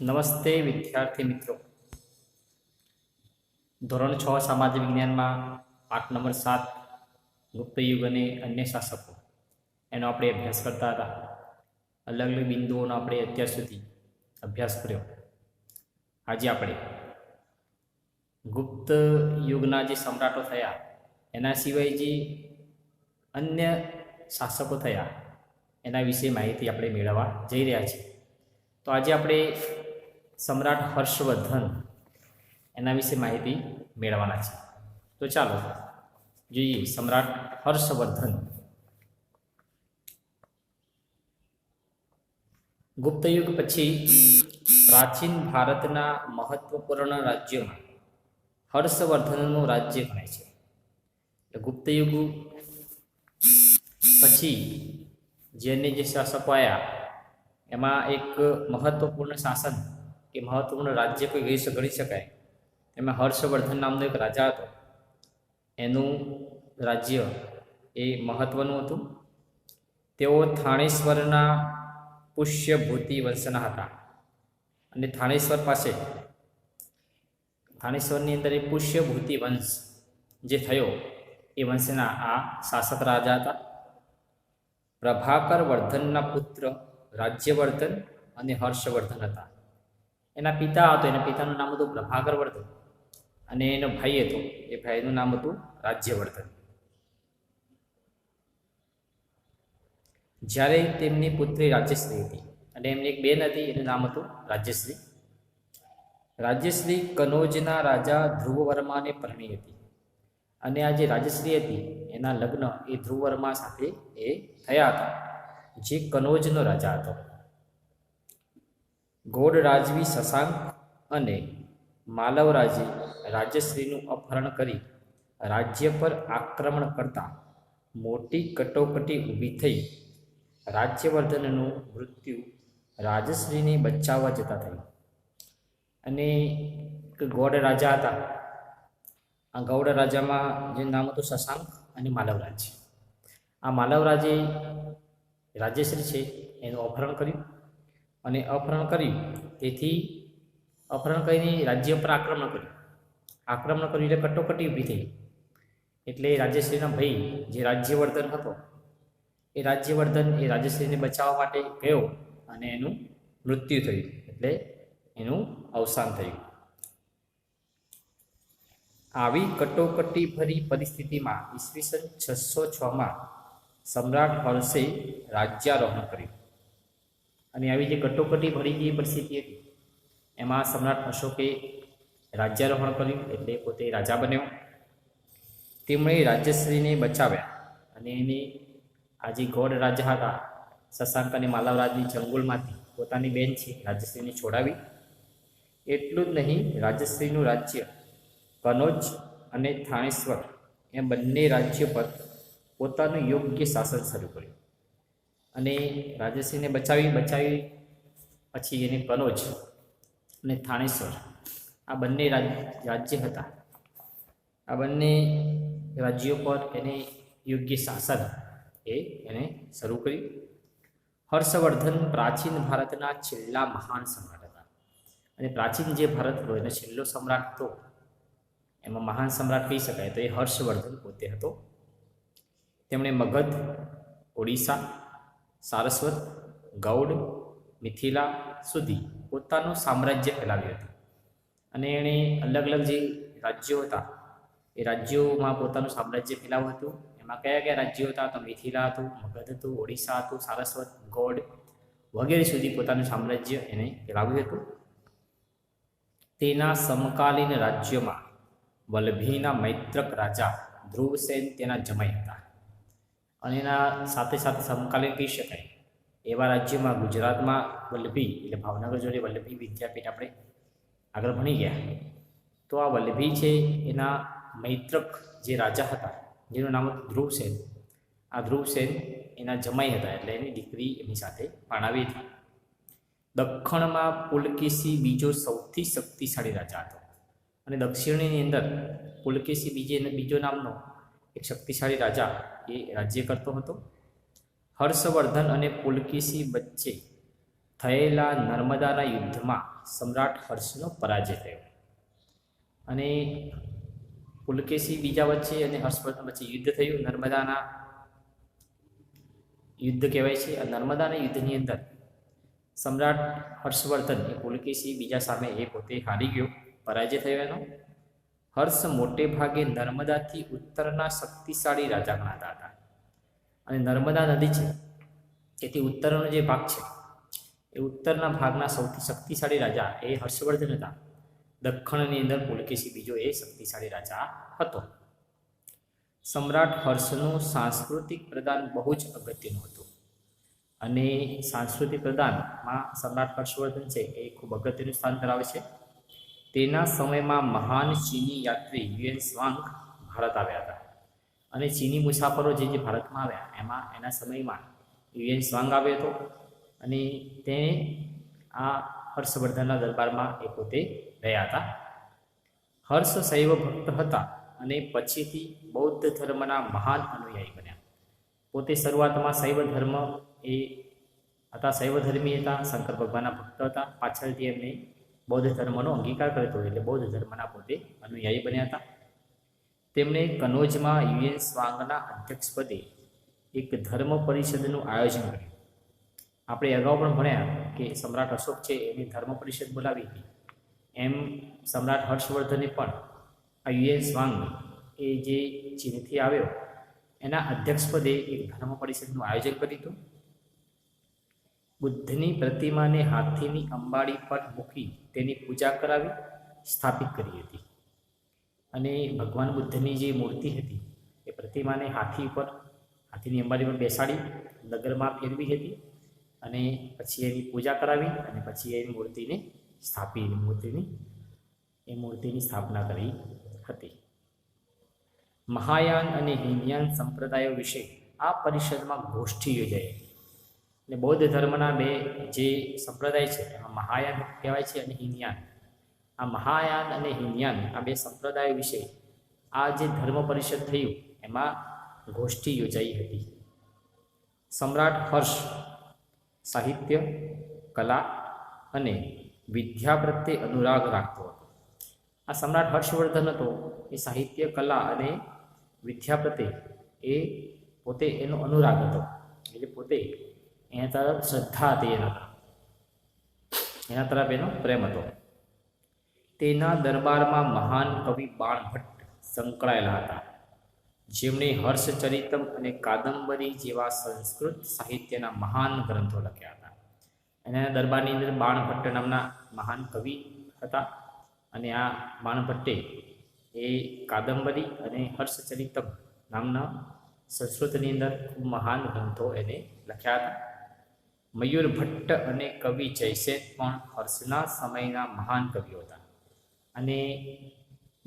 નમસ્તે વિદ્યાર્થી મિત્રો. ધોરણ 6 સામાજિક વિજ્ઞાનમાં પાઠ નંબર 7 ગુપ્ત યુગ અને અન્ય શાસકો એનો આપણે અભ્યાસ કરતા હતા. અલગ અલગ બિંદુઓનો આપણે અત્યાર સુધી અભ્યાસ કર્યો. આજે આપણે ગુપ્ત યુગના જે સમ્રાટો થયા એના સિવાય જે અન્ય શાસકો થયા એના વિશે માહિતી આપણે મેળવવા જઈ રહ્યા છીએ. તો આજે આપણે સમ્રાટ હર્ષવર્ધન એના વિશે માહિતી મેળવવાના છે. તો ચાલો જોઈએ સમ્રાટ હર્ષવર્ધન. ગુપ્ત યુગ પછી પ્રાચીન ભારતના મહત્વપૂર્ણ રાજ્યોમાં હર્ષવર્ધનનું રાજ્ય ગણાય છે. ગુપ્ત યુગ પછી જેને જે શાસકો આવ્યા એમાં એક મહત્વપૂર્ણ શાસન કે મહત્વપૂર્ણ રાજ્ય કોઈ ગણી શકાય. એમાં હર્ષવર્ધન નામનો એક રાજા હતો. એનું રાજ્ય એ મહત્વનું હતું. તેઓ થાણેશ્વરના પુષ્યભૂતિ વંશના હતા અને થાણેશ્વરની અંદર એ પુષ્યભૂતિ વંશ જે થયો એ વંશના આ શાસક રાજા હતા. પ્રભાકર વર્ધનના પુત્ર રાજ્યવર્ધન અને હર્ષવર્ધન હતા. એના પિતા હતો, એના પિતાનું નામ હતું પ્રભાકર વર્ધન અને એનો ભાઈ હતો, એ ભાઈનું નામ હતું રાજ્યવર્ધન. જ્યારે તેમની પુત્રી રાજ્યશ્રી હતી અને એમની એક બેન હતી, એનું નામ હતું રાજ્યશ્રી. રાજ્યશ્રી કનોજના રાજા ધ્રુવવર્માને પરણી હતી અને આ જે રાજ્યશ્રી હતી એના લગ્ન એ ધ્રુવવર્મા સાથે એ થયા હતા, જે કનોજનો રાજા હતો. ગોડ રાજવી શશાંક અને માલવ રાજે રાજ્યશ્રીનું અપહરણ કરી રાજ્ય પર આક્રમણ કરતા મોટી કટોકટી ઊભી થઈ. રાજ્યવર્ધનનું મૃત્યુ રાજશ્રીને બચાવવા જતા થયું. અને ગૌડ રાજા હતા. આ ગૌડ રાજામાં જે નામ હતું શશાંક અને માલવરાજ. આ માલવરાજે રાજ્યશ્રી છે એનું અપહરણ કર્યું અને અપહરણ કરીને રાજ્ય પર આક્રમણ કર્યું એટલે કટોકટી ઊભી થઈ. એટલે રાજ્યશ્રીના ભાઈ જે રાજ્યવર્ધન હતો એ રાજ્યશ્રીને બચાવવા માટે ગયો અને એનું મૃત્યુ થયું, એટલે એનું અવસાન થયું. આવી કટોકટી ભરી પરિસ્થિતિમાં ઈસવીસન 606માં સમ્રાટ હર્ષે રાજ્યારોહણ કર્યું. અને આવી જે કટોકટી ભરી જે પરિસ્થિતિ હતી એમાં સમ્રાટ અશોકે રાજ્યારોહણ કર્યું, એટલે પોતે રાજા બન્યો. તેમણે રાજ્યશ્રીને બચાવ્યા અને એની આ જે ગૌડ રાજા હતા શશાંક અને માલવરાજની ચંગુલમાંથી પોતાની બેન છે રાજ્યશ્રીને છોડાવી. એટલું જ નહીં, રાજ્યશ્રીનું રાજ્ય કનોજ અને થાણેશ્વર એમ બંને રાજ્યો પર પોતાનું યોગ્ય શાસન શરૂ કર્યું. અને રાજ્યશ્રીને બચાવી પછી એને કનોજ અને થાણેશ્વર આ બંને રાજ્ય હતા. આ બંને રાજ્યો પર એને યોગ્ય શાસન એને શરૂ કર્યું. હર્ષવર્ધન પ્રાચીન ભારતના છેલ્લા મહાન સમ્રાટ હતા. અને પ્રાચીન જે ભારત હતો એનો છેલ્લો સમ્રાટ હતો, એમાં મહાન સમ્રાટ કહી શકાય તો એ હર્ષવર્ધન પોતે હતો. તેમણે મગધ, ઓડિશા, સારસ્વત, ગૌડ, મિથિલા સુધી પોતાનું સામ્રાજ્ય ફેલાવ્યું હતું. અને એણે અલગ અલગ જે રાજ્યો હતા એ રાજ્યોમાં પોતાનું સામ્રાજ્ય ફેલાવ્યું હતું. એમાં કયા કયા રાજ્યો હતા તો મિથિલા હતું, મગધ હતું, ઓડિશા હતું, સારસ્વત, ગૌડ વગેરે સુધી પોતાનું સામ્રાજ્ય એને ફેલાવ્યું હતું. તેના સમકાલીન રાજ્યોમાં વલ્લભીના મૈત્રક રાજા ધ્રુવસેન તેના જમાઈ હતા. અને એના સાથે સાથે સમકાલીન કહી શકાય એવા રાજ્યોમાં ગુજરાતમાં વલ્લભી એટલે ભાવનગર જોડે વલ્લભી વિદ્યાપીઠ આપણે આગળ ભણી ગયા. તો આ વલ્લભી છે એના મૈત્રક જે રાજા હતા જેનું નામ હતું ધ્રુવસેન. આ ધ્રુવસેન એના જમાઈ હતા, એટલે એની દીકરી એમની સાથે પરણાવી હતી. દખ્ખણમાં પુલકેશી બીજો સૌથી શક્તિશાળી રાજા હતો. અને દક્ષિણની અંદર પુલકેશી બીજો નામનો એક શક્તિશાળી રાજા એ રાજ્ય કરતો હતો. હર્ષવર્ધન અને પુલકેશી વચ્ચે થયેલા નર્મદાના યુદ્ધમાં સમ્રાટ હર્ષનો પરાજય થયો અને પુલકેશી બીજા વચ્ચે અને હર્ષવર્ધન વચ્ચે યુદ્ધ થયું. નર્મદાના યુદ્ધ કહેવાય છે. આ નર્મદાના યુદ્ધની અંદર સમ્રાટ હર્ષવર્ધન એ પુલકેશી બીજા સામે એ પોતે હારી ગયો, પરાજય થયો એનો. હર્ષ મોટે ભાગે નર્મદાથી ઉત્તરના શક્તિશાળી રાજા ગણાતા હતા અને નર્મદા નદી છે તેથી ઉત્તરનો જે ભાગ છે એ ઉત્તરના ભાગના સૌથી શક્તિશાળી રાજા એ હર્ષવર્ધન હતા. દક્ષિણની અંદર પુલકેશી બીજો એ શક્તિશાળી રાજા હતો. સમ્રાટ હર્ષનું સાંસ્કૃતિક પ્રદાન બહુ જ અગત્યનું હતું અને સાંસ્કૃતિક પ્રદાનમાં સમ્રાટ હર્ષવર્ધન છે એ ખૂબ અગત્યનું સ્થાન ધરાવે છે. તેના સમયમાં મહાન ચીની યાત્રી યુએન સ્વાંગ ભારત આવ્યા હતા અને ચીની મુસાફરો જે ભારતમાં આવ્યા એમાં એના સમયમાં યુએન સ્વાંગ આવ્યો હતો અને તેણે આ હર્ષવર્ધનના દરબારમાં એ પોતે રહ્યા હતા. હર્ષ શૈવ ભક્ત હતા અને પછીથી બૌદ્ધ ધર્મના મહાન અનુયાયી બન્યા. પોતે શરૂઆતમાં શૈવ ધર્મ એ હતા, શૈવ ધર્મી હતા, શંકર ભગવાનના ભક્ત હતા. પાછળથી એમને બૌદ્ધ ધર્મનો અંગીકાર કર્યો હતો એટલે બૌદ્ધ ધર્મના પોતે અનુયાયી બન્યા હતા. તેમણે કનોજમાં યુએન સ્વાંગના અધ્યક્ષપદે એક ધર્મ પરિષદનું આયોજન કર્યું. આપણે અગાઉ પણ ભણ્યા કે સમ્રાટ અશોક છે એની ધર્મ પરિષદ બોલાવી હતી, એમ સમ્રાટ હર્ષવર્ધને પણ આ યુએન સ્વાંગ એ જે ચીનથી આવ્યો એના અધ્યક્ષપદે એક ધર્મ પરિષદનું આયોજન કર્યું હતું. બુદ્ધની પ્રતિમાને હાથીની અંબાડી પર મૂકી તેની પૂજા કરાવી સ્થાપિત કરી હતી અને ભગવાન બુદ્ધની જે મૂર્તિ હતી એ પ્રતિમાને હાથીની અંબાડી પર બેસાડી નગરમાં ફેરવી હતી અને પછી એની પૂજા કરાવી અને પછી એની મૂર્તિની સ્થાપના કરી હતી. મહાયાન અને હિનયાન સંપ્રદાયો વિશે આ પરિષદમાં ગોષ્ઠી યોજાઈ. અને બૌદ્ધ ધર્મના બે જે સંપ્રદાય છે એમાં મહાયાન કહેવાય છે અને હિનયાન. આ મહાયાન અને હિનયાન આ બે સંપ્રદાયો વિશે આ જે ધર્મ પરિષદ થયું એમાં ગોષ્ઠી યોજાઈ હતી. સમ્રાટ હર્ષ સાહિત્ય, કલા અને વિદ્યા પ્રત્યે અનુરાગ રાખતો હતો. આ સમ્રાટ હર્ષવર્ધન હતો એ સાહિત્ય, કલા અને વિદ્યા પ્રત્યે એ પોતે એનો અનુરાગ હતો, એટલે પોતે એના તરફ શ્રદ્ધા હતી, એના તરફ એનો પ્રેમ હતો. તેના દરબારમાં મહાન કવિ બાણભટ્ટ સંકળાયેલા હતા, જેમણે હર્ષચરિતમ અને કાદંબરી જેવા સંસ્કૃત સાહિત્યના મહાન ગ્રંથો લખ્યા હતા. એના દરબારની અંદર બાણભટ્ટ નામના મહાન કવિ હતા અને આ બાણભટ્ટે એ કાદંબરી અને હર્ષચરિતમ નામના સંસ્કૃતની અંદર ખૂબ મહાન ગ્રંથો એને લખ્યા હતા. મયુર ભટ્ટ અને કવિ જયસેન પણ હર્ષના સમયના મહાન કવિઓ હતા અને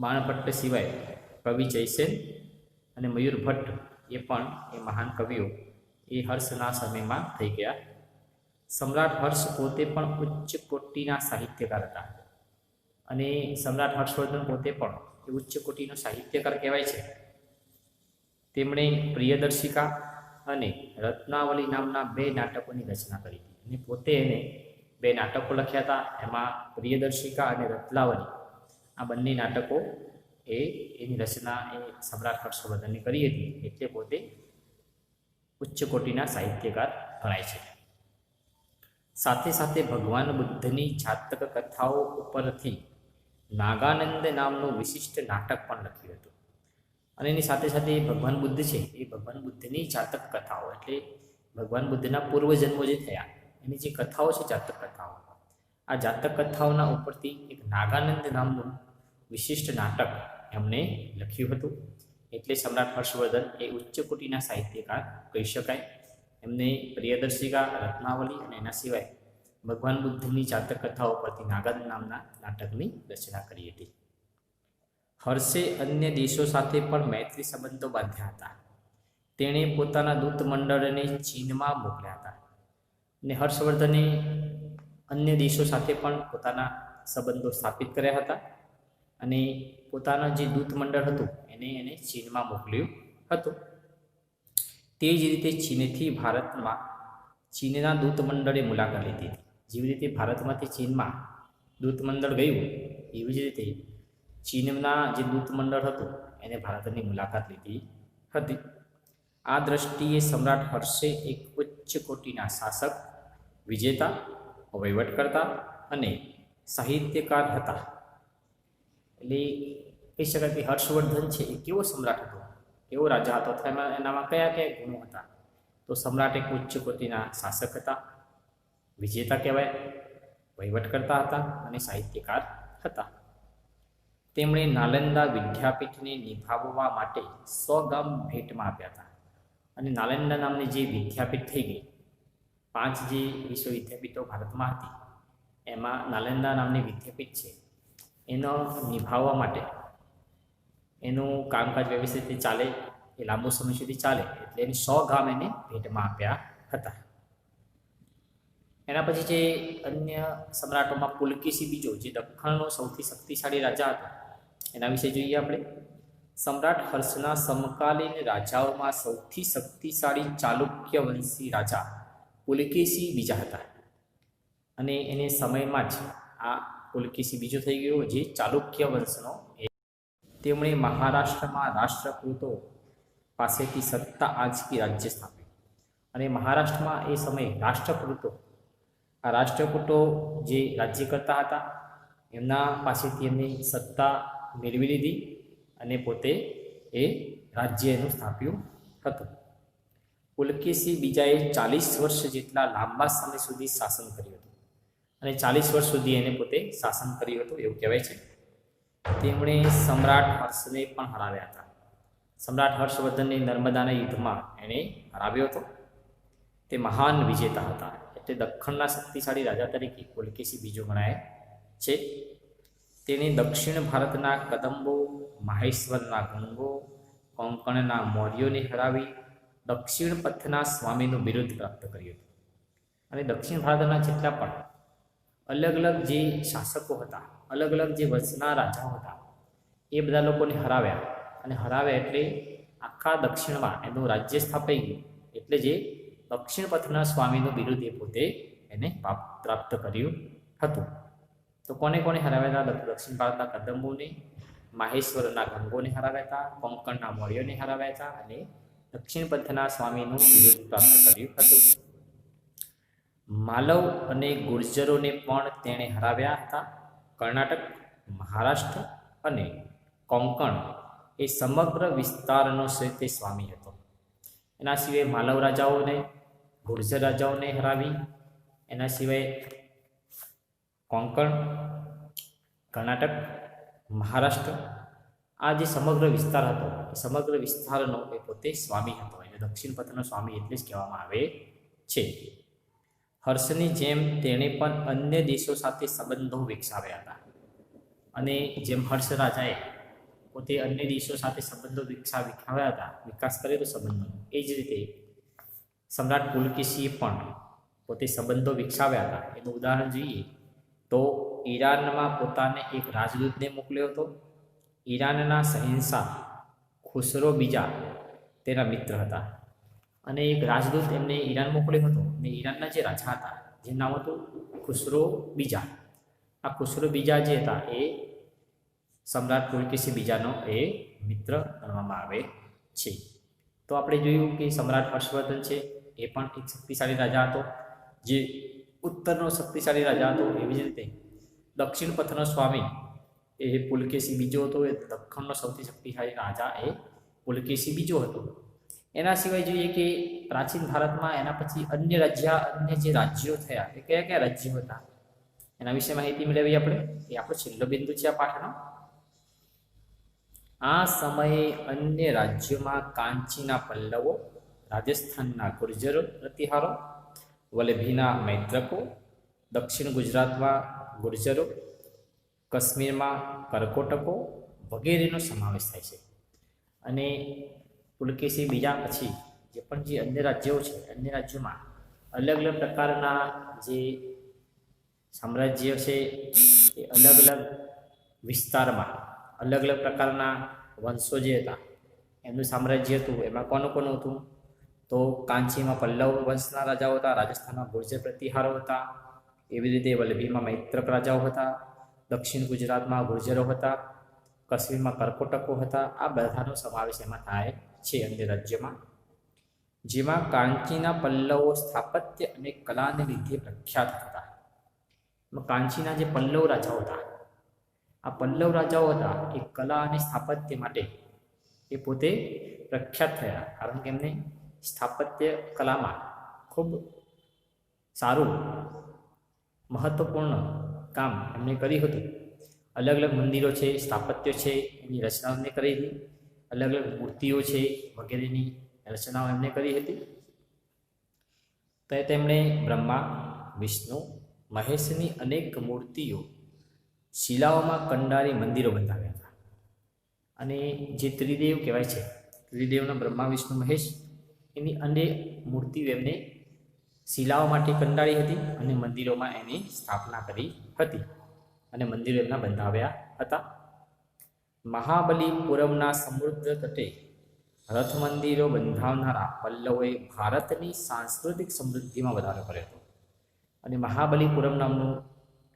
બાણભટ્ટ સિવાય કવિ જયસેન અને મયુર ભટ્ટ એ પણ એ મહાન કવિઓ એ હર્ષના સમયમાં થઈ ગયા. સમ્રાટ હર્ષ પોતે પણ ઉચ્ચ કોટીના સાહિત્યકાર હતા અને સમ્રાટ હર્ષવર્ધન પોતે પણ એ ઉચ્ચ કોટીનો સાહિત્યકાર કહેવાય છે. તેમણે પ્રિયદર્શિકા અને રત્નાવલી નામના બે નાટકોની રચના કરી હતી અને પોતે એને બે નાટકો લખ્યા હતા. એમાં પ્રિયદર્શિકા અને રત્નાવલી આ બંને નાટકો એની રચના એ સમ્રાટ હર્ષવર્ધને કરી હતી, એટલે પોતે ઉચ્ચ કોટીના સાહિત્યકાર ગણાય છે. સાથે સાથે ભગવાન બુદ્ધની જાતક કથાઓ ઉપરથી નાગાનંદ નામનું વિશિષ્ટ નાટક પણ લખ્યું હતું અને એની સાથે સાથે ભગવાન બુદ્ધ છે એ ભગવાન બુદ્ધની જાતક કથાઓ એટલે ભગવાન બુદ્ધના પૂર્વજન્મો જે થયા એની જે કથાઓ છે જાતક કથાઓ, આ જાતક કથાઓના ઉપરથી એક નાગાનંદ નામનું વિશિષ્ટ નાટક એમણે લખ્યું હતું. એટલે સમ્રાટ હર્ષવર્ધન એ ઉચ્ચ કોટીના સાહિત્યકાર કહી શકાય. એમને પ્રિયદર્શિકા, રત્નાવલી અને એના સિવાય ભગવાન બુદ્ધની જાતક કથાઓ પરથી નાગાનંદ નામના નાટકની રચના કરી હતી. હર્ષે અન્ય દેશો સાથે પણ મૈત્રી સંબંધો બાંધ્યા હતા. તેણે પોતાના દૂત મંડળને ચીનમાં મોકલ્યા હતા અને હર્ષવર્ધને અન્ય દેશો સાથે પણ પોતાના સંબંધો સ્થાપિત કર્યા હતા અને પોતાના જે દૂત મંડળ હતું એને ચીનમાં મોકલ્યું હતું. તે જ રીતે ચીનથી ભારતમાં ચીનના દૂત મંડળે મુલાકાત લીધી હતી, જેવી રીતે ભારતમાંથી ચીનમાં દૂતમંડળ ગયું એવી જ રીતે ચીનના જે દૂતમંડળ હતું એને ભારતની મુલાકાત લીધી હતી. આ દ્રષ્ટિએ સમ્રાટ હર્ષે એક ઉચ્ચ કોટીના શાસક, વિજેતા, વહીવટકર્તા અને સાહિત્યકાર હતા. એટલે કહી શકાય કે હર્ષવર્ધન છે એ કેવો સમ્રાટ હતો, કેવો રાજા હતો, અથવા એનામાં કયા કયા ગુણો હતા? તો સમ્રાટ એક ઉચ્ચ કોટીના શાસક હતા, વિજેતા કહેવાય, વહીવટકર્તા હતા અને સાહિત્યકાર હતા. તેમણે નાલંદા વિદ્યાપીઠને નિભાવવા માટે 100 ગામ ભેટમાં આપ્યા હતા. અને નાલંદા નામની જે વિદ્યાપીઠ થઈ ગઈ, 5 જે વિશ્વવિદ્યાપીઠો ભારતમાં હતી એમાં નાલંદા નામની વિદ્યાપીઠ છે એનો નિભાવવા માટે, એનું કામકાજ વ્યવસ્થિત ચાલે, એ લાંબો સમય સુધી ચાલે એટલે એને 100 ગામ એને ભેટમાં આપ્યા હતા. એના પછી જે અન્ય સમ્રાટોમાં પુલકેશી બીજો, જે દખ્ખણનો સૌથી શક્તિશાળી રાજા હતો, એના વિશે જોઈએ આપણે. સમ્રાટ હર્ષના સમકાલીન રાજાઓમાં સૌથી શક્તિશાળી ચાલુક્ય વંશી રાજા પુલકેશી બીજા હતા. અને એને સમયમાં જ આ પુલકેશી બીજો થઈ ગયો, જે ચાલુક્ય વંશનો. તેમણે મહારાષ્ટ્રમાં રાષ્ટ્રકૂટો પાસેથી સત્તા આંચકી રાજ્ય સ્થાપ્યું. અને મહારાષ્ટ્રમાં એ સમયે આ રાષ્ટ્રકૂટો જે રાજ્ય કરતા હતા એમના પાસેથી એમની સત્તા મેળવી લીધી અને પોતે એ રાજ્ય એનું સ્થાપ્યું હતું. પુલકેશી બીજાએ 40 વર્ષ જેટલા લાંબા સમય સુધી શાસન કર્યું હતું. અને 40 વર્ષ સુધી એને પોતે શાસન કર્યું હતું એવું કહેવાય છે. તેમણે સમ્રાટ હર્ષને પણ હરાવ્યા હતા. સમ્રાટ હર્ષવર્ધનની નર્મદાના યુદ્ધમાં એણે હરાવ્યો હતો. તે મહાન વિજેતા હતા, એટલે દખ્ખણના શક્તિશાળી રાજા તરીકે પુલકેશી બીજો ગણાય છે. તેણે દક્ષિણ ભારતના કદંબો, માહેશ્વરના ગંગો, કોંકણના મૌર્યોને હરાવી દક્ષિણ પથના સ્વામીનું બિરુદ પ્રાપ્ત કર્યું હતું. અને દક્ષિણ ભારતના જેટલા પણ અલગ અલગ જે શાસકો હતા, અલગ અલગ જે વંશના રાજાઓ હતા, એ બધા લોકોને હરાવ્યા. અને હરાવ્યા એટલે આખા દક્ષિણમાં એનું રાજ્ય સ્થાપાઈ ગયું. એટલે જે દક્ષિણ પથના સ્વામીનું બિરુદ એ પોતે એને પ્રાપ્ત કર્યું હતું. તો કોને કોને હરાવ્યા હતા? દક્ષિણ ભારતના કદંબોને, માહેશ્વરના ગંગોને હરાવ્યા હતા, કોંકણના મૌર્યોને હરાવ્યા હતા અને દક્ષિણ પંથના સ્વામીનું બિરુદ પ્રાપ્ત કર્યું હતું. માલવ અને ગુર્જરોને પણ તેણે હરાવ્યા હતા. કર્ણાટક, મહારાષ્ટ્ર અને કોંકણ એ સમગ્ર વિસ્તારનો તે સ્વામી હતો. એના સિવાય માલવ રાજાઓને, ગુર્જર રાજાઓને હરાવી. એના સિવાય કોંકણ, કર્ણાટક, મહારાષ્ટ્ર, આ જે સમગ્ર વિસ્તાર હતો એ સમગ્ર વિસ્તારનો એ પોતે સ્વામી હતો. એટલે દક્ષિણ પથનો સ્વામી એટલે જ કહેવામાં આવે છે. હર્ષની જેમ તેણે પણ અન્ય દેશો સાથે સંબંધો વિકસાવ્યા હતા. અને જેમ હર્ષ રાજાએ પોતે અન્ય દેશો સાથે સંબંધો વિકસાવ્યા હતા, વિકાસ કરેલો સંબંધોનો, એ જ રીતે સમ્રાટ પુલકેશીએ પણ પોતે સંબંધો વિકસાવ્યા હતા. એનું ઉદાહરણ જોઈએ તો ઈરાનમાં પોતાને એક રાજદૂતને મોકલ્યો હતો. ઈરાનના શહેનશાહ ખુસરો બીજા તેના મિત્ર હતા. અને એક રાજદૂત એમને ઈરાન મોકલ્યો હતો. અને ઈરાનના જે રાજા હતા, જેનું નામ હતું ખુસરો બીજા, આ ખુસરો બીજા જે હતા એ સમ્રાટ પુલકેશી બીજાનો એ મિત્ર ગણવામાં આવે છે. તો આપણે જોયું કે સમ્રાટ હર્ષવર્ધન છે એ પણ એક શક્તિશાળી રાજા હતો, જે ઉત્તરનો શક્તિશાળી રાજા હતો. એવી જ રીતે દક્ષિણ પથનો સ્વામી એ પુલકેશી બીજો હતો. એ દખ્ખણનો સૌથી શક્તિશાળી રાજા એ પુલકેશી બીજો હતો. એના સિવાય જોઈએ કે પ્રાચીન ભારતમાં એના પછી અન્ય જે રાજ્યો થયા એ કયા કયા રાજ્યો હતા એના વિશે માહિતી મેળવી આપણે. એ આપણો છેલ્લો બિંદુ છે આ પાઠનો. આ સમયે અન્ય રાજ્યોમાં કાંચીના પલ્લવો, રાજસ્થાનના ગુર્જરો પ્રતિહારો, વલ્લભીના મૈત્રકો, દક્ષિણ ગુજરાતમાં ગુર્જરો, કાશ્મીરમાં કરકોટકો વગેરેનો સમાવેશ થાય છે. અને પુલકેશી બીજા પછી જે પણ જે અન્ય રાજ્યો છે, અન્ય રાજ્યોમાં અલગ અલગ પ્રકારના જે સામ્રાજ્ય છે એ અલગ અલગ વિસ્તારમાં અલગ અલગ પ્રકારના વંશો જે હતા એમનું સામ્રાજ્ય હતું. એમાં કોનું કોનું હતું? તો કાંચીમાં પલ્લવ વંશના રાજાઓ હતા, રાજસ્થાનમાં ગુર્જર પ્રતિહારો હતા, એવી રીતે વલ્લભીમાં મૈત્રક રાજાઓ હતા, દક્ષિણ ગુજરાતમાં ગુર્જરો હતા, કાશ્મીરમાં કર્કોટકો હતા. આ બધાનો સમાવેશ એમાં થાય છે અન્ય રાજ્યમાં. જેમાં કાંચીના પલ્લવો સ્થાપત્ય અને કલાને લીધે પ્રખ્યાત હતા. કાંચીના જે પલ્લવ રાજાઓ હતા, આ પલ્લવ રાજાઓ હતા એ કલા અને સ્થાપત્ય માટે એ પોતે પ્રખ્યાત થયા, કારણ કે એમને સ્થાપત્ય કલામાં ખૂબ સારું મહત્વપૂર્ણ કામ એમણે કર્યું હતું. અલગ અલગ મંદિરો છે, સ્થાપત્યો છે, એની રચનાઓ એમને કરી હતી. અલગ અલગ મૂર્તિઓ છે વગેરેની રચનાઓ એમણે કરી હતી. તો તેમણે બ્રહ્મા, વિષ્ણુ, મહેશની અનેક મૂર્તિઓ શિલાઓમાં કંડારી મંદિરો બંધાવ્યા હતા. અને જે ત્રિદેવ કહેવાય છે, ત્રિદેવના બ્રહ્મા, વિષ્ણુ, મહેશ, એની અનેક મૂર્તિઓ એમને શિલાઓ માટે કંડાળી હતી અને મંદિરોમાં એની સ્થાપના કરી હતી અને મંદિરો એમના બંધાવ્યા હતા. મહાબલીપુરમના સમુદ્ર તટે રથ મંદિરો બંધાવનારા પલ્લવોએ ભારતની સાંસ્કૃતિક સમૃદ્ધિમાં વધારો કર્યો હતો. અને મહાબલીપુરમ નામનું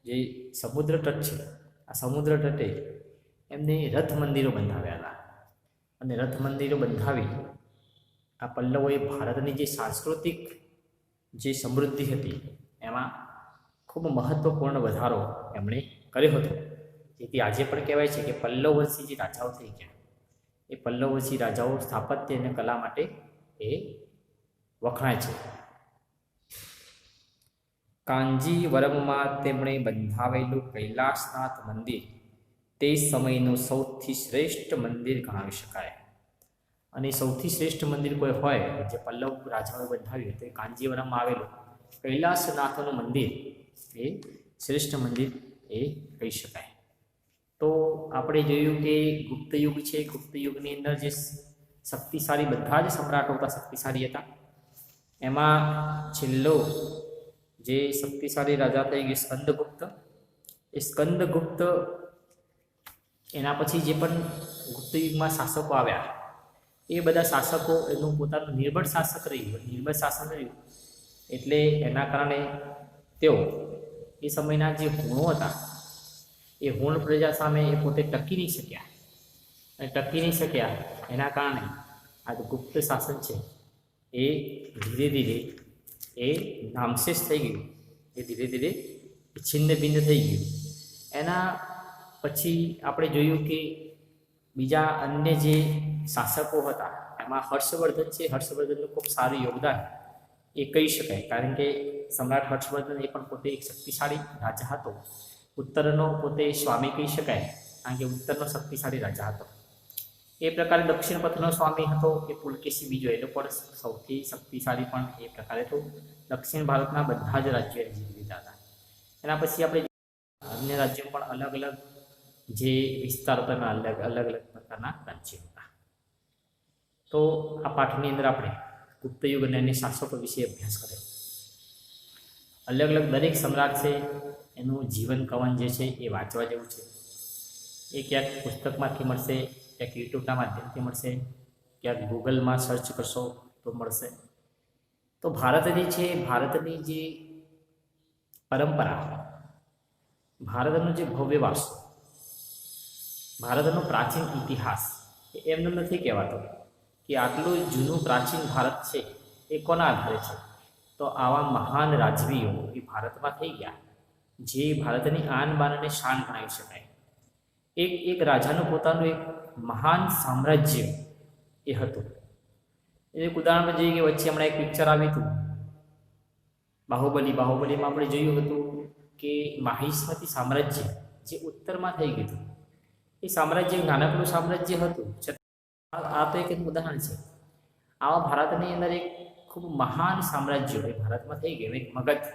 જે સમુદ્ર તટ છે, આ સમુદ્ર તટે એમને રથ મંદિરો બંધાવ્યા હતા. અને રથ મંદિરો બંધાવી આ પલ્લવોએ ભારતની જે સાંસ્કૃતિક જે સમૃદ્ધિ હતી એમાં ખૂબ મહત્ત્વપૂર્ણ વધારો એમણે કર્યો હતો. જેથી આજે પણ કહેવાય છે કે પલ્લવ વંશી જે રાજાઓ થઈ ગયા, એ પલ્લવ વંશી રાજાઓ સ્થાપત્ય અને કલા માટે એ વખણાય છે. કાંજીવરમમાં તેમણે બંધાવેલું કૈલાસનાથ મંદિર તે સમયનું સૌથી શ્રેષ્ઠ મંદિર ગણાવી શકાય. અને સૌથી શ્રેષ્ઠ મંદિર કોઈ હોય જે પલ્લવ રાજાઓએ બંધાવ્યું તો એ કાંજીવરમમાં આવેલું કૈલાસનાથનું મંદિર એ શ્રેષ્ઠ મંદિર એ કહી શકાય. તો આપણે જોયું કે ગુપ્ત યુગ છે, ગુપ્ત યુગની અંદર જે શક્તિશાળી બધા જ સમ્રાટો હતા શક્તિશાળી હતા. એમાં છેલ્લો જે શક્તિશાળી રાજા થઈ ગયો સ્કંદગુપ્ત. એ સ્કંદગુપ્ત એના પછી જે પણ ગુપ્ત યુગમાં શાસકો આવ્યા એ બધા શાસકો એનું પોતાનું નિર્બળ શાસક રહ્યું, નિર્બળ શાસન રહ્યું એટલે એના કારણે તેઓ એ સમયના જે હુણો હતા એ હુણ પ્રજા સામે એ પોતે ટકી નહીં શક્યા. અને ટકી નહીં શક્યા એના કારણે આ ગુપ્ત શાસન છે એ ધીરે ધીરે એ નામશેષ થઈ ગયું, એ ધીરે ધીરે છિન્ન ભિન્ન થઈ ગયું. એના પછી આપણે જોયું કે બીજા અન્ય જે શાસકો હતા એમાં હર્ષવર્ધન છે, હર્ષવર્ધનનું ખૂબ સારું યોગદાન એ કહી શકાય, કારણ કે સમ્રાટ હર્ષવર્ધન એ પણ પોતે એક શક્તિશાળી રાજા હતો. ઉત્તરનો પોતે સ્વામી કહી શકાય, કારણ કે ઉત્તરનો શક્તિશાળી રાજા હતો. એ પ્રકારે દક્ષિણ પથનો સ્વામી હતો એ પુલકેશી બીજો, એનો પણ સૌથી શક્તિશાળી પણ એ પ્રકારે તો દક્ષિણ ભારતના બધા જ રાજ્યોએ જીતી લીધા હતા. એના પછી આપણે અન્ય રાજ્યો પણ અલગ અલગ જે વિસ્તાર હતા અલગ અલગ પ્રકારના રાજ્યો હતા. તો આ પાઠની અંદર આપણે ગુપ્ત યુગ અને અન્ય શાસકો વિશે અભ્યાસ કર્યો. અલગ અલગ દરેક સમ્રાટ છે એનું જીવન કવન જે છે એ વાંચવા જેવું છે. એ ક્યાંક પુસ્તકમાંથી મળશે, ક્યાંક યુટ્યુબના માધ્યમથી મળશે, ક્યાંક ગૂગલમાં સર્ચ કરશો તો મળશે. તો ભારતની છે, ભારતની જે પરંપરા, ભારતનો જે ભવ્ય વારસો, ભારતનો પ્રાચીન ઇતિહાસ એ એમને નથી કહેવાતો કે આટલું જૂનું પ્રાચીન ભારત છે એ કોના આધારે છે. તો આવા મહાન રાજવીઓ એ ભારતમાં થઈ ગયા જે ભારતની આન બાન અને શાન ગણાવી શકાય. એક એક રાજાનું પોતાનું એક મહાન સામ્રાજ્ય એ હતું. એક ઉદાહરણ જોઈએ કે વચ્ચે હમણાં એક પિક્ચર આવ્યું હતું બાહુબલી. બાહુબલીમાં આપણે જોયું હતું કે માહિષ્મતી સામ્રાજ્ય જે ઉત્તરમાં થઈ ગયું હતું, એ સામ્રાજ્ય નાનકડું સામ્રાજ્ય હતું. આ તો એક ઉદાહરણ છે. આવા ભારતની અંદર એક ખૂબ મહાન સામ્રાજ્ય એ ભારતમાં થઈ ગયું, એક મગધ.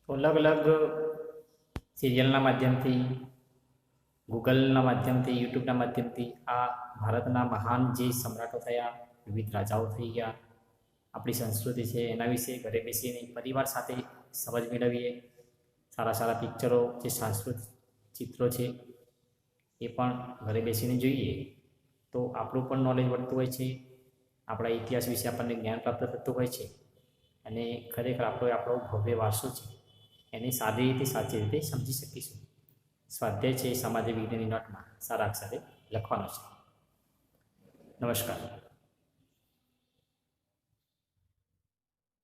અલગ અલગ સિરિયલના માધ્યમથી, ગૂગલના માધ્યમથી, યુટ્યુબના માધ્યમથી આ ભારતના મહાન જે સમ્રાટો થયા, વિવિધ રાજાઓ થઈ ગયા, આપણી સંસ્કૃતિ છે એના વિશે ઘરે બેસીને પરિવાર સાથે સમજ મેળવીએ. સારા સારા પિક્ચરો, જે સાંસ્કૃતિક ચિત્રો છે એ પણ ઘરે બેસીને જોઈએ તો આપણું પણ નોલેજ વધતું હોય છે, આપણા ઇતિહાસ વિશે આપણને જ્ઞાન પ્રાપ્ત થતું હોય છે. અને ખરેખર આપણો ભવ્ય વારસો છે એને સારી રીતે સાચી રીતે સમજી શકીશું. સ્વાધ્યાય છે એ સામાજિક વિજ્ઞાનની નોટમાં સારા અક્ષરે લખવાનો છે. નમસ્કાર.